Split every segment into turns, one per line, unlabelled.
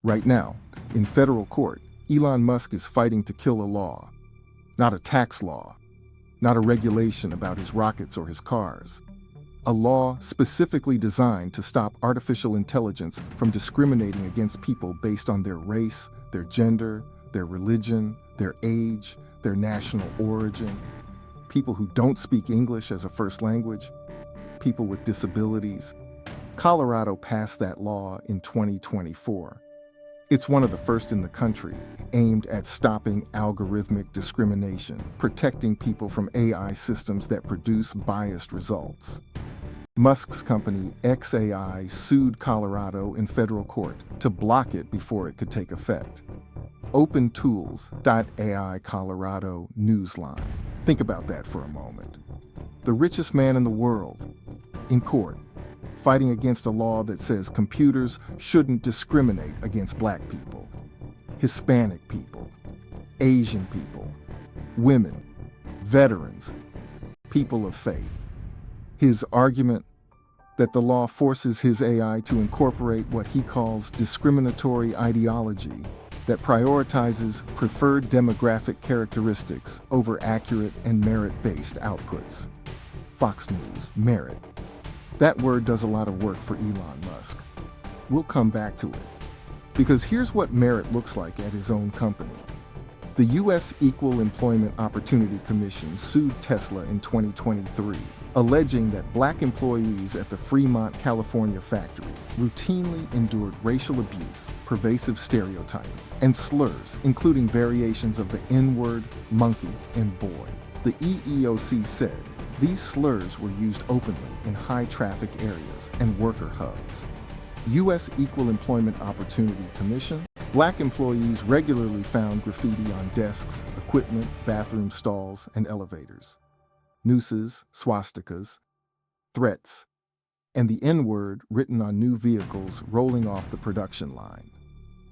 Right now, in federal court, Elon Musk is fighting to kill a law, not a tax law, not a regulation about his rockets or his cars. A law specifically designed to stop artificial intelligence from discriminating against people based on their race, their gender, their religion, their age, their national origin, people who don't speak English as a first language, people with disabilities. Colorado passed that law in 2024. It's one of the first in the country, aimed at stopping algorithmic discrimination, protecting people from AI systems that produce biased results. Musk's company XAI sued Colorado in federal court to block it before it could take effect. OpenTools.ai Colorado Newsline. Think about that for a moment. The richest man in the world, in court, fighting against a law that says computers shouldn't discriminate against Black people, Hispanic people, Asian people, women, veterans, people of faith. His argument that the law forces his AI to incorporate what he calls discriminatory ideology that prioritizes preferred demographic characteristics over accurate and merit-based outputs. Fox News, merit. That word does a lot of work for Elon Musk. We'll come back to it. Because here's what merit looks like at his own company. The U.S. Equal Employment Opportunity Commission sued Tesla in 2023, alleging that Black employees at the Fremont, California factory routinely endured racial abuse, pervasive stereotyping, and slurs, including variations of the N-word, monkey, and boy. The EEOC said these slurs were used openly in high-traffic areas and worker hubs. U.S. Equal Employment Opportunity Commission. Black employees regularly found graffiti on desks, equipment, bathroom stalls, and elevators. Nooses, swastikas, threats, and the N-word written on new vehicles rolling off the production line.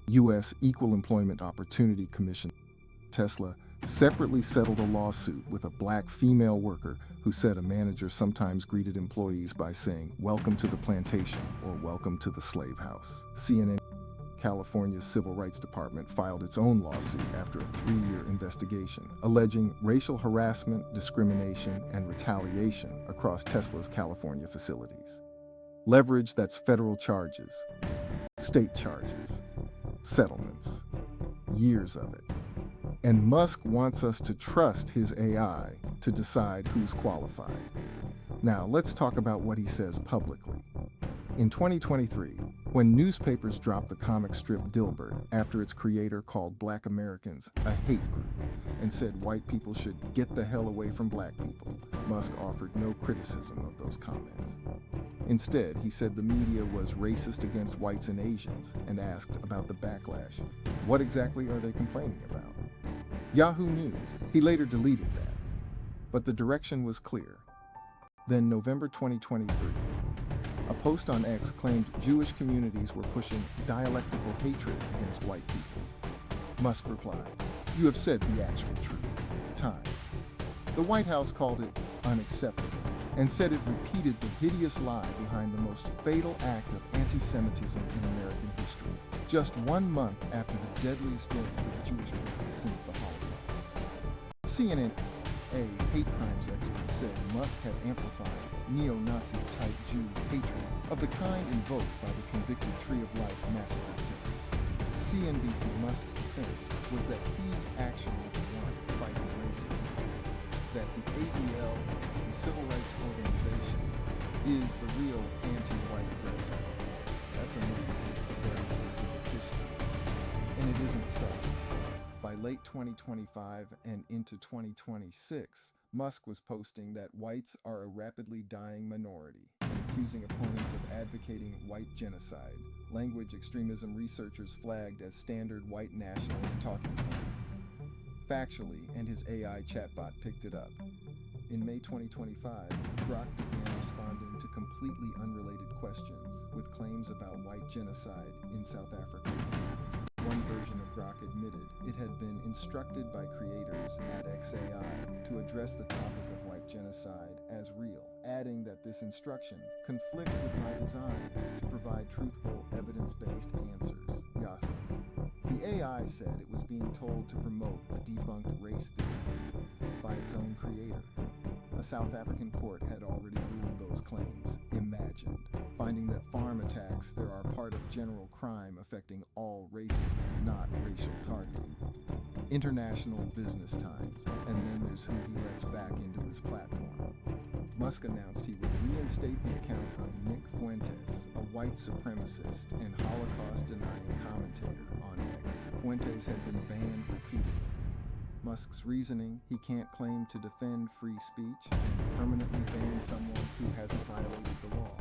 U.S. Equal Employment Opportunity Commission. Tesla separately settled a lawsuit with a Black female worker who said a manager sometimes greeted employees by saying, "Welcome to the plantation," or "Welcome to the slave house." CNN. California's Civil Rights Department filed its own lawsuit after a 3-year investigation, alleging racial harassment, discrimination, and retaliation across Tesla's California facilities. Leverage, that's federal charges, state charges, settlements, years of it. And Musk wants us to trust his AI to decide who's qualified. Now, let's talk about what he says publicly. In 2023, when newspapers dropped the comic strip Dilbert after its creator called Black Americans a hate group and said white people should get the hell away from Black people, Musk offered no criticism of those comments. Instead, he said the media was racist against whites and Asians and asked about the backlash. What exactly are they complaining about? Yahoo News. He later deleted that. But the direction was clear. Then, November 2023, a post on X claimed Jewish communities were pushing dialectical hatred against white people. Musk replied, "You have said the actual truth. Time." The White House called it unacceptable and said it repeated the hideous lie behind the most fatal act of anti-Semitism in American history, just 1 month after the deadliest day for the Jewish people since the Holocaust. CNN, a hate crimes expert, said Musk had amplified neo-Nazi type Jew hatred of the kind invoked by the convicted Tree of Life massacre killer. CNBC. Musk's defense was that he's actually the one fighting racism, that the ADL, the civil rights organization, is the real anti-white aggressor. That's a movement with a very specific history, and it isn't so. By late 2025 and into 2026, Musk was posting that whites are a rapidly dying minority and accusing opponents of advocating white genocide, language extremism researchers flagged as standard white nationalist talking points. Factually, and his AI chatbot picked it up. In May 2025, Grok began responding to completely unrelated questions with claims about white genocide in South Africa. One version of Grok admitted it had been instructed by creators at XAI to address the topic of white genocide as real, adding that this instruction conflicts with my design to provide truthful, evidence-based answers. Yahoo. The AI said it was being told to promote the debunked race theory by its own creator. A South African court had already ruled those claims imagined, finding that farm attacks there are part of general crime affecting all races, not racial targeting. International Business Times, and then there's who he lets back into his platform. Musk announced he would reinstate the account of Nick Fuentes, a white supremacist and Holocaust-denying commentator on X. Fuentes had been banned repeatedly. Musk's reasoning: he can't claim to defend free speech and permanently ban someone who hasn't violated the law.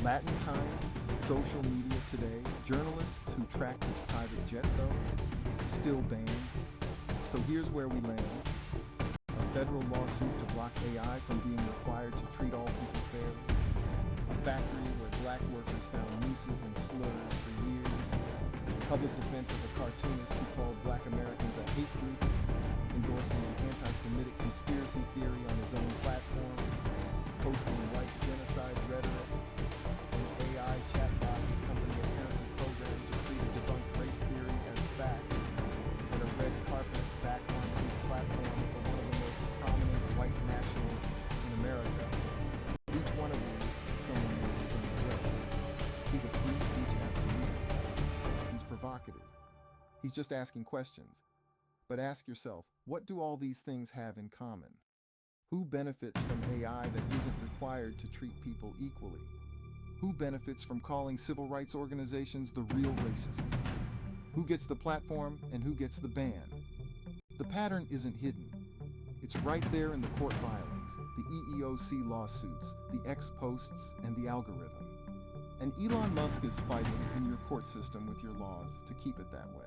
Latin Times, Social Media Today, journalists who tracked his private jet though, still banned. So here's where we land. A federal lawsuit to block AI from being required to treat all people fairly. A factory where black workers found nooses and slurs for years. Public defense of a cartoonist who called black Americans a hate group, endorsing an anti-Semitic conspiracy theory on his own platform, posting white genocide rhetoric. An AI chatbot his company apparently programmed to treat a debunked race theory as fact, and a red carpet back on his platform for one of the most prominent white nationalists in America. Each one of these, someone will explain away. He's a free speech absolutist. He's provocative. He's just asking questions. But ask yourself, what do all these things have in common? Who benefits from AI that isn't required to treat people equally? Who benefits from calling civil rights organizations the real racists? Who gets the platform and who gets the ban? The pattern isn't hidden. It's right there in the court filings, the EEOC lawsuits, the X posts, and the algorithm. And Elon Musk is fighting in your court system with your laws to keep it that way.